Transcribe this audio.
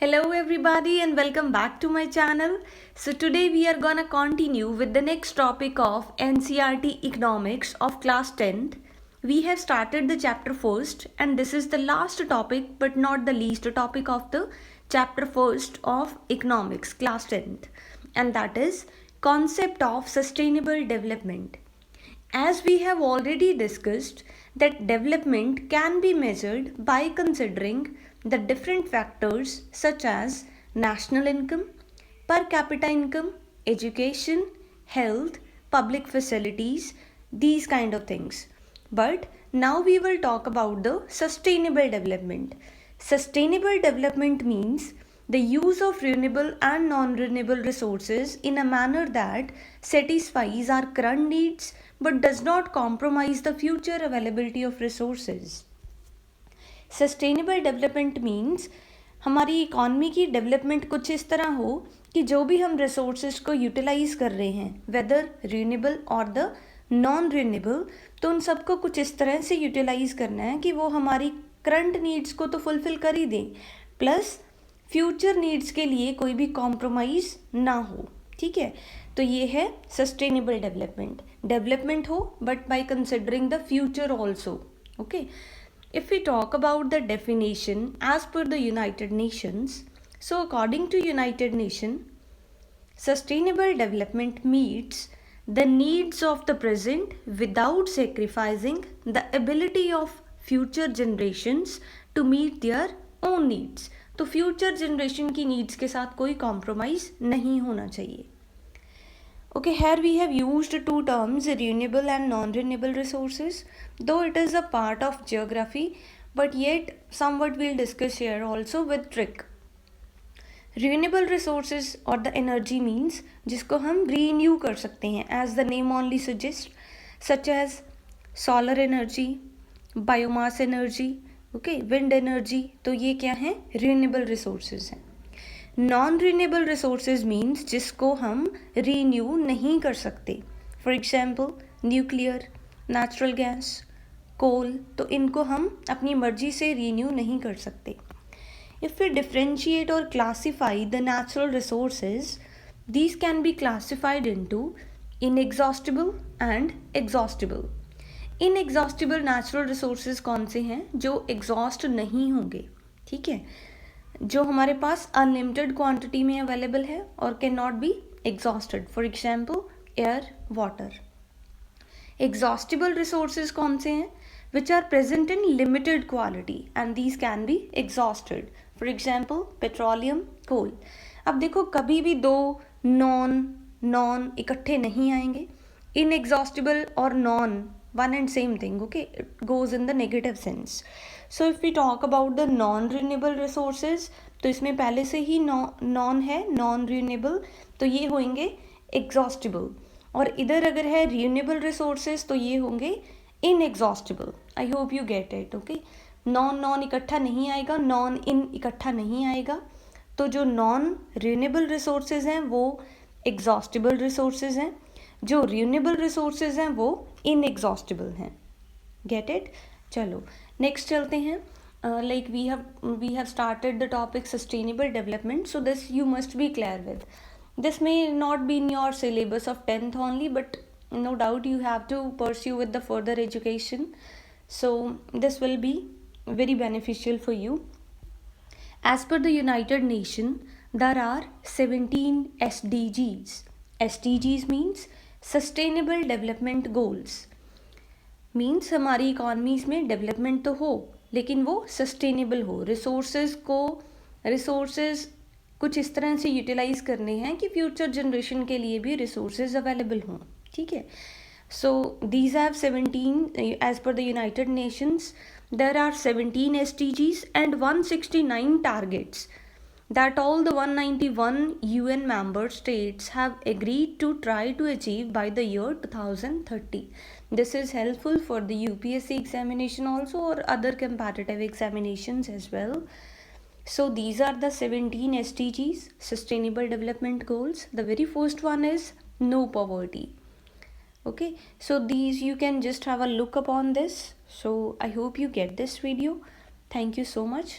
Hello everybody and welcome back to my channel. So today we are gonna continue with the next topic of NCERT Economics of class 10th. We have started the chapter first and this is the last topic but not the least topic of the chapter first of Economics class 10th, and that is concept of sustainable development. As we have already discussed, that development can be measured by considering the different factors such as national income, per capita income, education, health, public facilities, these kind of things. But now we will talk about the sustainable development. Sustainable development means the use of renewable and non-renewable resources in a manner that satisfies our current needs but does not compromise the future availability of resources. Sustainable development means हमारी economy की development कुछ इस तरह हो कि जो भी हम रिसोर्सेज को यूटिलाइज कर रहे हैं, वेदर रीनेबल और द नॉन रीनेबल, तो उन सबको कुछ इस तरह से यूटिलाइज करना है कि वो हमारी करंट नीड्स को तो फुलफिल कर ही दें, प्लस फ्यूचर नीड्स के लिए कोई भी कॉम्प्रोमाइज़ ना हो. ठीक है, तो ये है सस्टेनेबल डेवलपमेंट. डेवलपमेंट हो but by considering the future also. Okay, if we talk about the definition as per the United Nations, so according to United Nations, sustainable development meets the needs of the present without sacrificing the ability of future generations to meet their own needs. तो future generation की needs के साथ कोई compromise नहीं होना चाहिए. Okay, here we have used two terms, renewable and non-renewable resources, though it is a part of geography, but yet somewhat we'll discuss here also with trick. Renewable resources or the energy means जिसको हम renew कर सकते हैं, as the name only suggests, such as solar energy, biomass energy, okay, wind energy. तो ये क्या है? renewable resources हैं. नॉन रीनेबल रिसोर्सेज मीन्स जिसको हम रीन्यू नहीं कर सकते. For example nuclear, natural gas, coal, तो इनको हम अपनी मर्जी से रीन्यू नहीं कर सकते. इफ़ वी डिफ्रेंशिएट और classify the natural resources, these can B classified into inexhaustible and exhaustible. Inexhaustible natural resources कौन से हैं? जो एग्जॉस्ट नहीं होंगे. ठीक है, जो हमारे पास अनलिमिटेड क्वांटिटी में अवेलेबल है और can not be exhausted. For example air, water. Exhaustible resources कौन से हैं? Which are present in limited quality and these can be exhausted. For example petroleum, coal. अब देखो, कभी भी दो नॉन इकट्ठे नहीं आएंगे. इनएग्जॉस्टिबल और non one and same thing. Okay, it goes in the negative sense. So if we talk about the non renewable resources, तो इसमें पहले से ही नॉन है, नॉन रिन्यूएबल, तो ये होंगे एग्जॉस्टिबल. और इधर अगर है रिन्यूएबल रिसोर्सेज तो ये होंगे inexhaustible. I hope you get it. Okay, non इकट्ठा नहीं आएगा, नॉन इन इकट्ठा नहीं आएगा. तो जो नॉन रिन्यूएबल रिसोर्सेज हैं वो एग्जॉस्टिबल रिसोर्सेज हैं, जो रिन्यूएबल रिसोर्सेज हैं वो इनएग्जॉस्टिबल हैं. Get it. चलो नेक्स्ट चलते हैं. Like we have started the topic sustainable development, so this you must be clear with. This may not be in your syllabus of 10th only, but no doubt you have to pursue with the further education, so this will be very beneficial for you. As per the United Nations, there are 17 SDGs. SDGs means sustainable development goals. Means हमारी economies में development तो हो लेकिन वो sustainable हो. Resources कुछ इस तरह से यूटिलाइज करने हैं कि फ्यूचर जनरेशन के लिए भी रिसोर्सेज अवेलेबल हों. ठीक है, so these have 17 as per the United Nations. There are 17 SDGs and 169 targets that all the 191 UN member states have agreed to try to achieve by the year 2030. This is helpful for the UPSC examination also or other competitive examinations as well. So these are the 17 SDGs, Sustainable Development Goals. The very first one is no poverty. Okay, so these you can just have a look upon this. So I hope you get this video. Thank you so much.